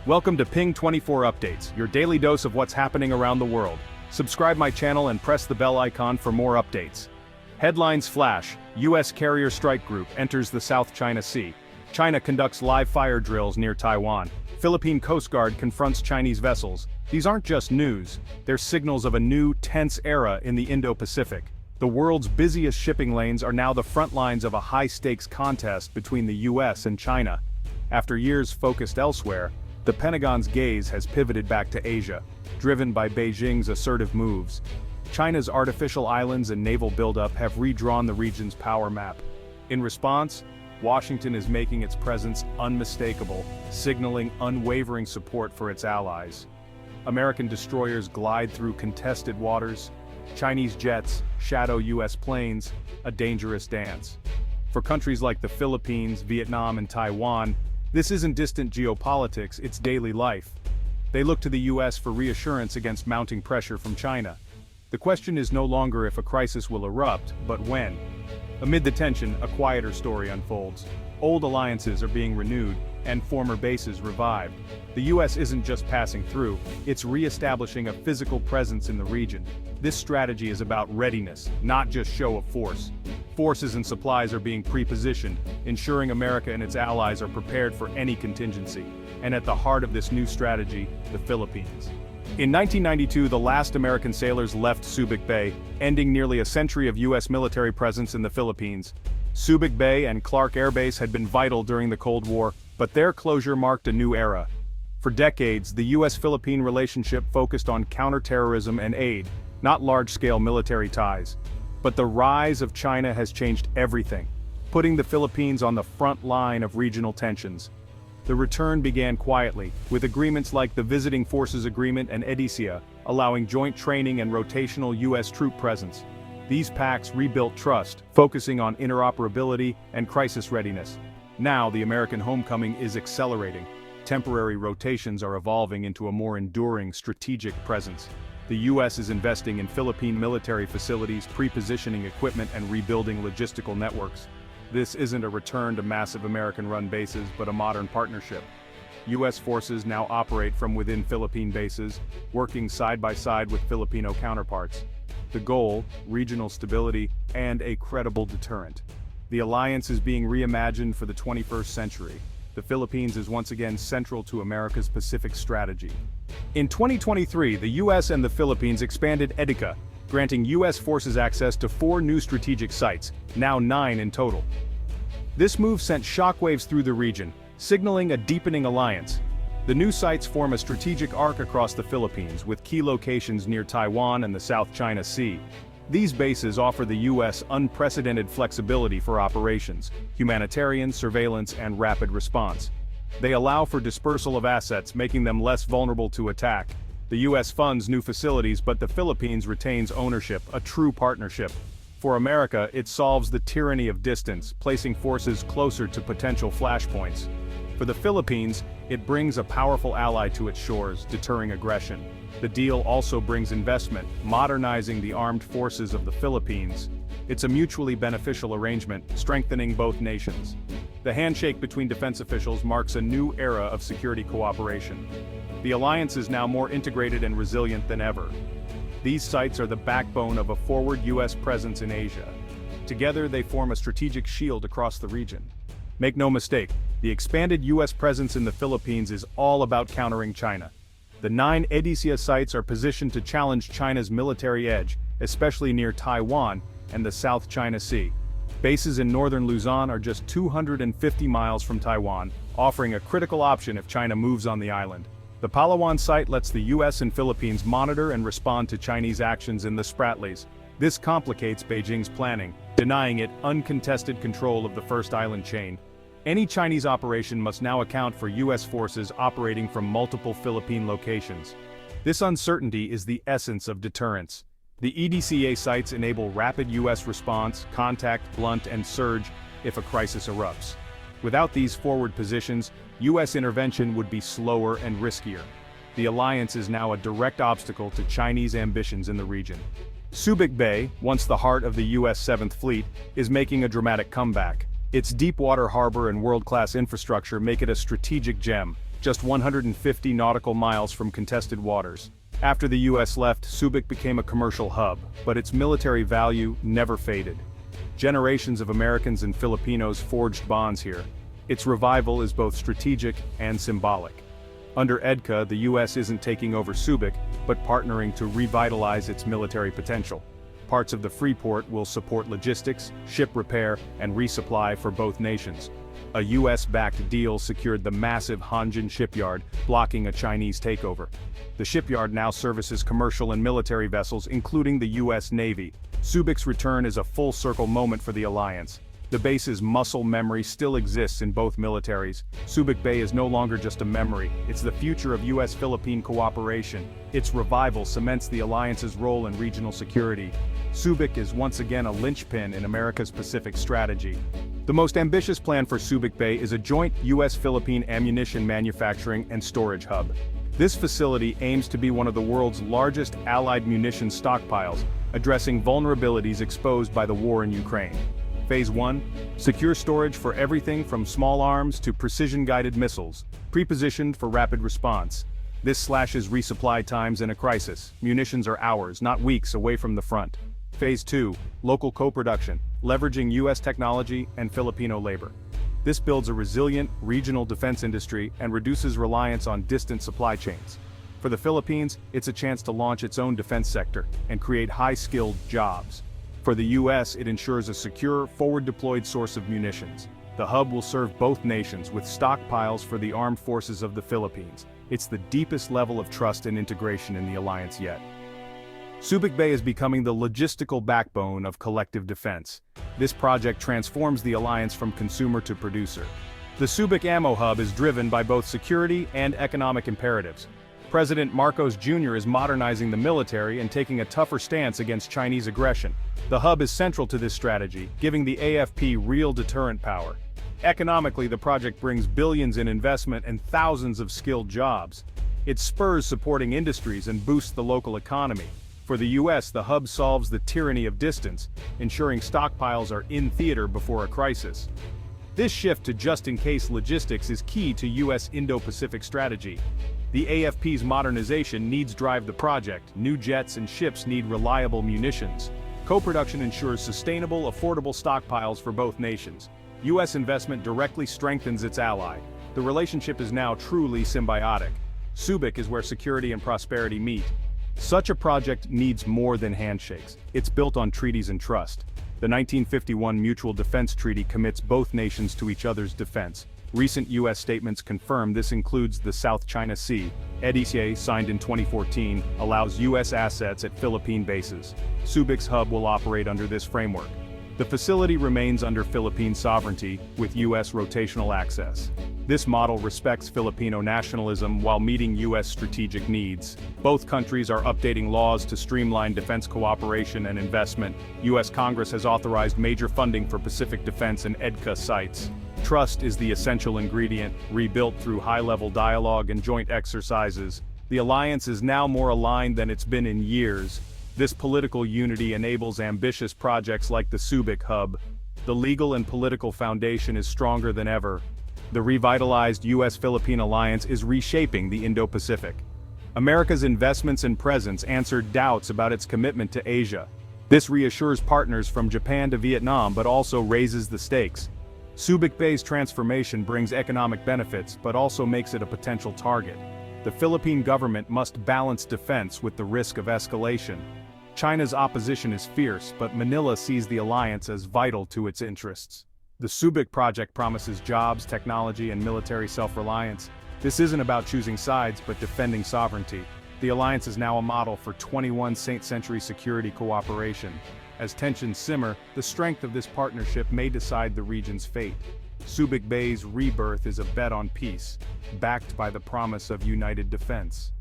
Welcome to Ping 24 Updates, your daily dose of what's happening around the world. Subscribe my channel and press the bell icon for more updates. Headlines flash: U.S. carrier strike group enters the South China Sea. China conducts live fire drills near Taiwan. Philippine Coast Guard confronts Chinese vessels. These aren't just news, they're signals of a new, tense era in the Indo-Pacific. The world's busiest shipping lanes are now the front lines of a high-stakes contest between the U.S. and China. After years focused elsewhere, the Pentagon's gaze has pivoted back to Asia, driven by Beijing's assertive moves. China's artificial islands and naval buildup have redrawn the region's power map. In response, Washington is making its presence unmistakable, signaling unwavering support for its allies. American destroyers glide through contested waters. Chinese jets shadow U.S. planes, a dangerous dance. For countries like the Philippines, Vietnam, and Taiwan, this isn't distant geopolitics, it's daily life. They look to the U.S. for reassurance against mounting pressure from China. The question is no longer if a crisis will erupt, but when. Amid the tension, a quieter story unfolds. Old alliances are being renewed, and former bases revived. The U.S. isn't just passing through, it's re-establishing a physical presence in the region. This strategy is about readiness, not just show of force. Forces and supplies are being pre-positioned, ensuring America and its allies are prepared for any contingency. And at the heart of this new strategy, the Philippines. In 1992, the last American sailors left Subic Bay, ending nearly a century of U.S. military presence in the Philippines. Subic Bay and Clark Air Base had been vital during the Cold War, but their closure marked a new era. For decades, the U.S.-Philippine relationship focused on counterterrorism and aid, not large-scale military ties. But the rise of China has changed everything, putting the Philippines on the front line of regional tensions. The return began quietly, with agreements like the Visiting Forces Agreement and EDISA, allowing joint training and rotational U.S. troop presence. These pacts rebuilt trust, focusing on interoperability and crisis readiness. Now the American homecoming is accelerating. Temporary rotations are evolving into a more enduring strategic presence. The U.S. is investing in Philippine military facilities, pre-positioning equipment, and rebuilding logistical networks. This isn't a return to massive American-run bases, but a modern partnership. U.S. forces now operate from within Philippine bases, working side by side with Filipino counterparts. The goal: regional stability and a credible deterrent. The alliance is being reimagined for the 21st century. The Philippines is once again central to America's Pacific strategy. In 2023, the U.S. and the Philippines expanded EDICA, granting U.S. forces access to 4 new strategic sites, now 9 in total. This move sent shockwaves through the region, signaling a deepening alliance. The new sites form a strategic arc across the Philippines, with key locations near Taiwan and the South China Sea. These bases offer the U.S. unprecedented flexibility for operations, humanitarian, surveillance, and rapid response. They allow for dispersal of assets, making them less vulnerable to attack. The U.S. funds new facilities, but the Philippines retains ownership, a true partnership. For America, it solves the tyranny of distance, placing forces closer to potential flashpoints. For the Philippines, it brings a powerful ally to its shores, deterring aggression. The deal also brings investment, modernizing the armed forces of the Philippines. It's a mutually beneficial arrangement, strengthening both nations. The handshake between defense officials marks a new era of security cooperation. The alliance is now more integrated and resilient than ever. These sites are the backbone of a forward U.S. presence in Asia. Together, they form a strategic shield across the region. Make no mistake, the expanded U.S. presence in the Philippines is all about countering China. The 9 EDISA sites are positioned to challenge China's military edge, especially near Taiwan and the South China Sea. Bases in northern Luzon are just 250 miles from Taiwan, offering a critical option if China moves on the island. The Palawan site lets the U.S. and Philippines monitor and respond to Chinese actions in the Spratlys. This complicates Beijing's planning, denying it uncontested control of the first island chain. Any Chinese operation must now account for U.S. forces operating from multiple Philippine locations. This uncertainty is the essence of deterrence. The EDCA sites enable rapid U.S. response, contact, blunt, and surge if a crisis erupts. Without these forward positions, U.S. intervention would be slower and riskier. The alliance is now a direct obstacle to Chinese ambitions in the region. Subic Bay, once the heart of the U.S. 7th Fleet, is making a dramatic comeback. Its deep-water harbor and world-class infrastructure make it a strategic gem. just 150 nautical miles from contested waters. After the US left, Subic became a commercial hub, but its military value never faded. Generations of Americans and Filipinos forged bonds here. Its revival is both strategic and symbolic. Under EDCA, the US isn't taking over Subic, but partnering to revitalize its military potential. Parts of the Freeport will support logistics, ship repair, and resupply for both nations. A US-backed deal secured the massive Hanjin shipyard, blocking a Chinese takeover. The shipyard now services commercial and military vessels, including the US Navy. Subic's return is a full-circle moment for the alliance. The base's muscle memory still exists in both militaries. Subic Bay is no longer just a memory, it's the future of US-Philippine cooperation. Its revival cements the alliance's role in regional security. Subic is once again a linchpin in America's Pacific strategy. The most ambitious plan for Subic Bay is a joint US-Philippine ammunition manufacturing and storage hub. This facility aims to be one of the world's largest allied munitions stockpiles, addressing vulnerabilities exposed by the war in Ukraine. Phase 1. Secure storage for everything from small arms to precision-guided missiles, pre-positioned for rapid response. This slashes resupply times in a crisis. Munitions are hours, not weeks, away from the front. Phase 2. Local co-production, leveraging US technology and Filipino labor. This builds a resilient, regional defense industry and reduces reliance on distant supply chains. For the Philippines, it's a chance to launch its own defense sector and create high-skilled jobs. For the US, it ensures a secure, forward-deployed source of munitions. The hub will serve both nations with stockpiles for the armed forces of the Philippines. It's the deepest level of trust and integration in the alliance yet. Subic Bay is becoming the logistical backbone of collective defense. This project transforms the alliance from consumer to producer. The Subic Ammo Hub is driven by both security and economic imperatives. President Marcos Jr. is modernizing the military and taking a tougher stance against Chinese aggression. The hub is central to this strategy, giving the AFP real deterrent power. Economically, the project brings billions in investment and thousands of skilled jobs. It spurs supporting industries and boosts the local economy. For the US, the hub solves the tyranny of distance, ensuring stockpiles are in theater before a crisis. This shift to just-in-case logistics is key to US Indo-Pacific strategy. The AFP's modernization needs drive the project. New jets and ships need reliable munitions. Co-production ensures sustainable, affordable stockpiles for both nations. US investment directly strengthens its ally. The relationship is now truly symbiotic. Subic is where security and prosperity meet. Such a project needs more than handshakes. It's built on treaties and trust. The 1951 Mutual Defense Treaty commits both nations to each other's defense. Recent U.S. statements confirm this includes the South China Sea. EDCA, signed in 2014, allows U.S. assets at Philippine bases. Subic's hub will operate under this framework. The facility remains under Philippine sovereignty, with U.S. rotational access. This model respects Filipino nationalism while meeting U.S. strategic needs. Both countries are updating laws to streamline defense cooperation and investment. U.S. Congress has authorized major funding for Pacific defense and EDCA sites. Trust is the essential ingredient, rebuilt through high-level dialogue and joint exercises. The alliance is now more aligned than it's been in years. This political unity enables ambitious projects like the Subic Hub. The legal and political foundation is stronger than ever. The revitalized US-Philippine alliance is reshaping the Indo-Pacific. America's investments and presence answered doubts about its commitment to Asia. This reassures partners from Japan to Vietnam but also raises the stakes. Subic Bay's transformation brings economic benefits but also makes it a potential target. The Philippine government must balance defense with the risk of escalation. China's opposition is fierce, but Manila sees the alliance as vital to its interests. The Subic project promises jobs, technology, and military self-reliance. This isn't about choosing sides, but defending sovereignty. The alliance is now a model for 21st century security cooperation. As tensions simmer, the strength of this partnership may decide the region's fate. Subic Bay's rebirth is a bet on peace, backed by the promise of united defense.